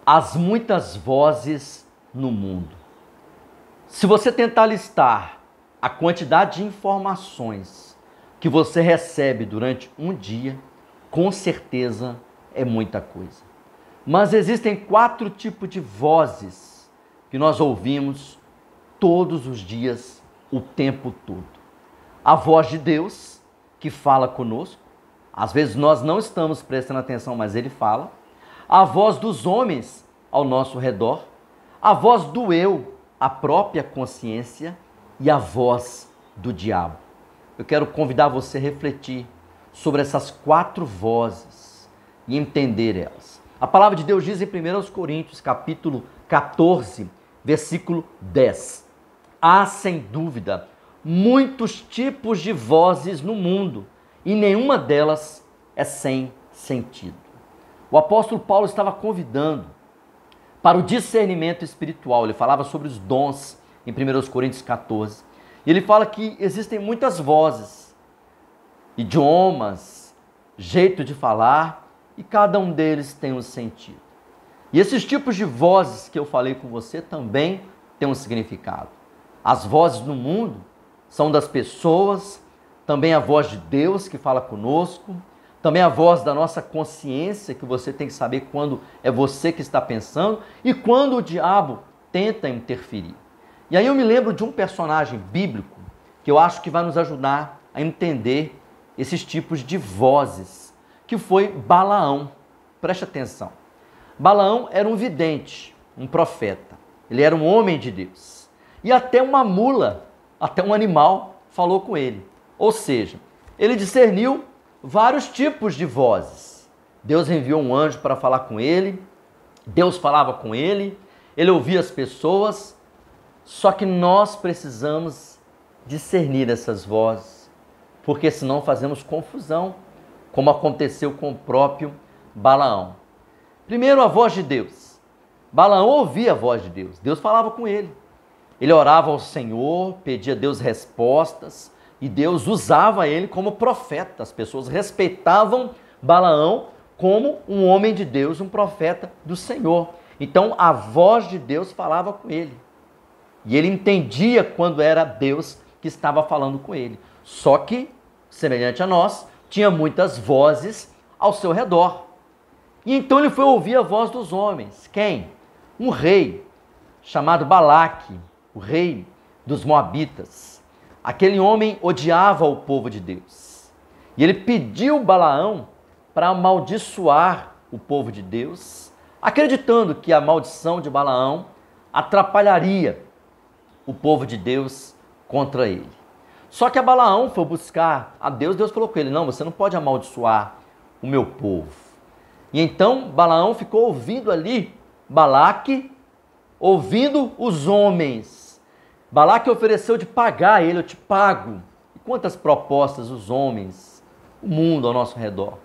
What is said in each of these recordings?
As muitas vozes no mundo. Se você tentar listar a quantidade de informações que você recebe durante um dia, com certeza é muita coisa. Mas existem 4 tipos de vozes que nós ouvimos todos os dias, o tempo todo. A voz de Deus, que fala conosco. Às vezes nós não estamos prestando atenção, mas Ele fala. A voz dos homens ao nosso redor. A voz do eu, a própria consciência. E a voz do diabo. Eu quero convidar você a refletir sobre essas 4 vozes e entender elas. A palavra de Deus diz em 1 Coríntios, capítulo 14, versículo 10. Há, sem dúvida, muitos tipos de vozes no mundo e nenhuma delas é sem sentido. O apóstolo Paulo estava convidando para o discernimento espiritual. Ele falava sobre os dons em 1 Coríntios 14. E ele fala que existem muitas vozes, idiomas, jeito de falar, e cada um deles tem um sentido. E esses tipos de vozes que eu falei com você também têm um significado. As vozes no mundo são das pessoas, também a voz de Deus que fala conosco, também a voz da nossa consciência, que você tem que saber quando é você que está pensando e quando o diabo tenta interferir. E aí eu me lembro de um personagem bíblico que eu acho que vai nos ajudar a entender esses tipos de vozes, que foi Balaão. Preste atenção. Balaão era um vidente, um profeta. Ele era um homem de Deus. E até uma mula, até um animal falou com ele. Ou seja, ele discerniu vários tipos de vozes. Deus enviou um anjo para falar com ele, Deus falava com ele, ele ouvia as pessoas, só que nós precisamos discernir essas vozes, porque senão fazemos confusão, como aconteceu com o próprio Balaão. Primeiro, a voz de Deus. Balaão ouvia a voz de Deus, Deus falava com ele. Ele orava ao Senhor, pedia a Deus respostas, e Deus usava ele como profeta. As pessoas respeitavam Balaão como um homem de Deus, um profeta do Senhor. Então a voz de Deus falava com ele. E ele entendia quando era Deus que estava falando com ele. Só que, semelhante a nós, tinha muitas vozes ao seu redor. E então ele foi ouvir a voz dos homens. Quem? Um rei chamado Balaque, o rei dos Moabitas. Aquele homem odiava o povo de Deus. E ele pediu Balaão para amaldiçoar o povo de Deus, acreditando que a maldição de Balaão atrapalharia o povo de Deus contra ele. Só que a Balaão foi buscar a Deus, Deus falou com ele, não, você não pode amaldiçoar o meu povo. E então Balaão ficou ouvindo ali, Balaque, ouvindo os homens. Balaque ofereceu de pagar ele, eu te pago. E quantas propostas os homens, o mundo ao nosso redor,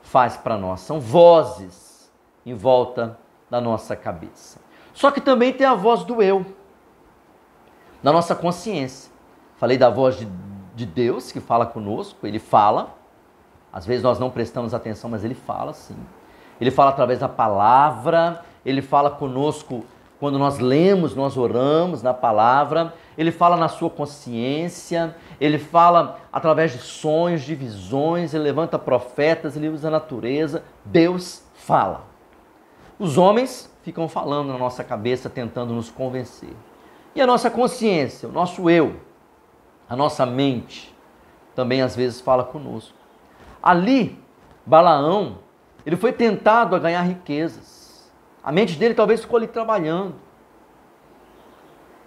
faz para nós? São vozes em volta da nossa cabeça. Só que também tem a voz do eu, da nossa consciência. Falei da voz de Deus que fala conosco, ele fala. Às vezes nós não prestamos atenção, mas ele fala sim. Ele fala através da palavra, ele fala conosco quando nós lemos, nós oramos na palavra, ele fala na sua consciência, ele fala através de sonhos, de visões, ele levanta profetas, ele usa a natureza, Deus fala. Os homens ficam falando na nossa cabeça, tentando nos convencer. E a nossa consciência, o nosso eu, a nossa mente, também às vezes fala conosco. Ali, Balaão, ele foi tentado a ganhar riquezas. A mente dele talvez ficou ali trabalhando.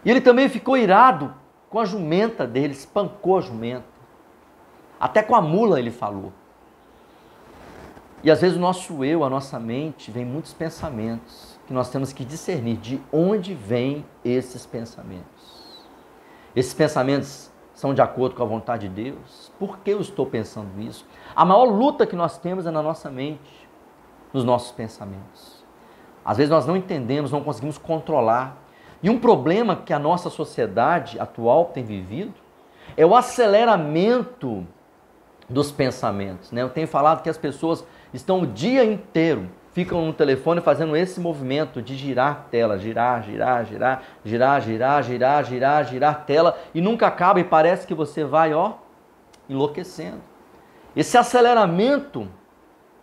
E ele também ficou irado com a jumenta dele, espancou a jumenta. Até com a mula ele falou. E às vezes o nosso eu, a nossa mente, vem muitos pensamentos que nós temos que discernir de onde vêm esses pensamentos. Esses pensamentos são de acordo com a vontade de Deus? Por que eu estou pensando isso? A maior luta que nós temos é na nossa mente, nos nossos pensamentos. Às vezes nós não entendemos, não conseguimos controlar. E um problema que a nossa sociedade atual tem vivido é o aceleramento dos pensamentos, né? Eu tenho falado que as pessoas estão o dia inteiro ficam no telefone fazendo esse movimento de girar a tela, girar a tela, e nunca acaba e parece que você vai, enlouquecendo. Esse aceleramento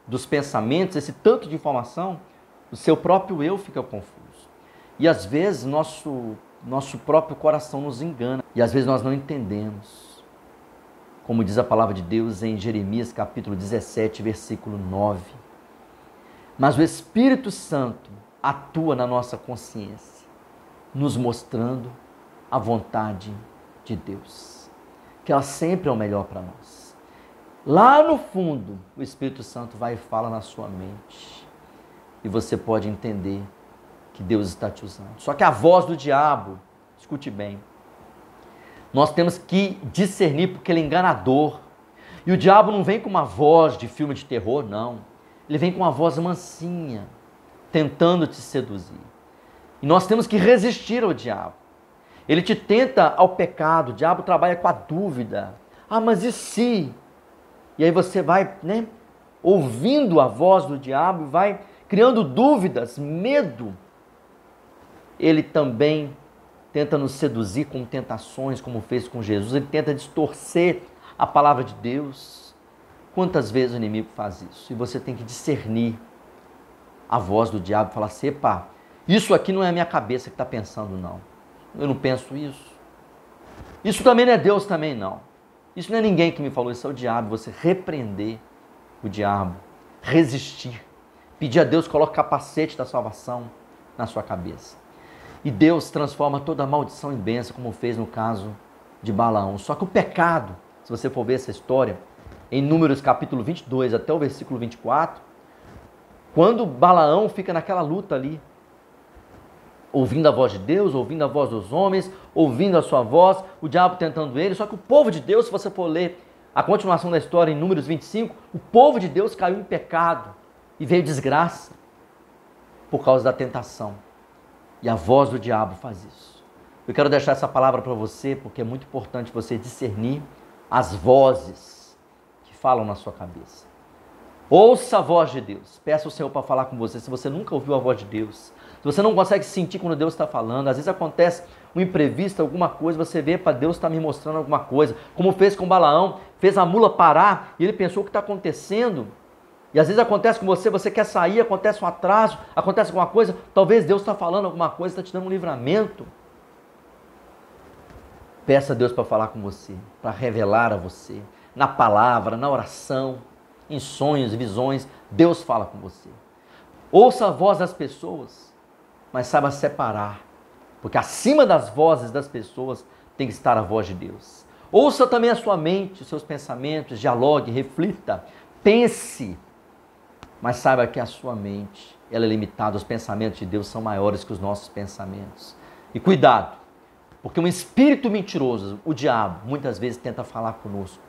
dos pensamentos, esse tanto de informação, o seu próprio eu fica confuso. E às vezes nosso próprio coração nos engana, e às vezes nós não entendemos. Como diz a palavra de Deus em Jeremias capítulo 17, versículo 9. Mas o Espírito Santo atua na nossa consciência, nos mostrando a vontade de Deus, que ela sempre é o melhor para nós. Lá no fundo, o Espírito Santo vai e fala na sua mente, e você pode entender que Deus está te usando. Só que a voz do diabo, escute bem, nós temos que discernir, porque ele é enganador. E o diabo não vem com uma voz de filme de terror, não. Ele vem com uma voz mansinha, tentando te seduzir. E nós temos que resistir ao diabo. Ele te tenta ao pecado, o diabo trabalha com a dúvida. Mas e se? E aí você vai, ouvindo a voz do diabo, vai criando dúvidas, medo. Ele também tenta nos seduzir com tentações, como fez com Jesus. Ele tenta distorcer a palavra de Deus. Quantas vezes o inimigo faz isso? E você tem que discernir a voz do diabo e falar assim, isso aqui não é a minha cabeça que está pensando, não. Eu não penso isso. Isso também não é Deus, também não. Isso não é ninguém que me falou, isso é o diabo. Você repreender o diabo, resistir, pedir a Deus, coloque o capacete da salvação na sua cabeça. E Deus transforma toda a maldição em bênção, como fez no caso de Balaão. Só que o pecado, se você for ver essa história, em Números capítulo 22 até o versículo 24, quando Balaão fica naquela luta ali, ouvindo a voz de Deus, ouvindo a voz dos homens, ouvindo a sua voz, o diabo tentando ele, só que o povo de Deus, se você for ler a continuação da história em Números 25, o povo de Deus caiu em pecado e veio desgraça por causa da tentação. E a voz do diabo faz isso. Eu quero deixar essa palavra para você, porque é muito importante você discernir as vozes que falam na sua cabeça. Ouça a voz de Deus. Peça ao Senhor para falar com você. Se você nunca ouviu a voz de Deus, se você não consegue sentir quando Deus está falando, às vezes acontece um imprevisto, alguma coisa, você vê para Deus está me mostrando alguma coisa, como fez com Balaão, fez a mula parar e ele pensou o que está acontecendo. E às vezes acontece com você, você quer sair, acontece um atraso, acontece alguma coisa, talvez Deus está falando alguma coisa, está te dando um livramento. Peça a Deus para falar com você, para revelar a você, na palavra, na oração, em sonhos, visões, Deus fala com você. Ouça a voz das pessoas, mas saiba separar, porque acima das vozes das pessoas tem que estar a voz de Deus. Ouça também a sua mente, os seus pensamentos, dialogue, reflita, pense, mas saiba que a sua mente, ela é limitada, os pensamentos de Deus são maiores que os nossos pensamentos. E cuidado, porque um espírito mentiroso, o diabo, muitas vezes tenta falar conosco.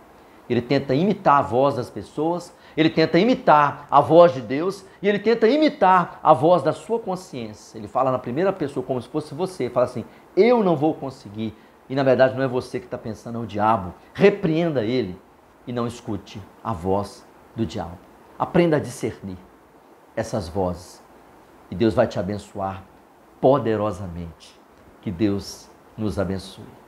Ele tenta imitar a voz das pessoas, ele tenta imitar a voz de Deus e ele tenta imitar a voz da sua consciência. Ele fala na primeira pessoa como se fosse você, fala assim, eu não vou conseguir. E na verdade não é você que está pensando, é o diabo. Repreenda ele e não escute a voz do diabo. Aprenda a discernir essas vozes e Deus vai te abençoar poderosamente. Que Deus nos abençoe.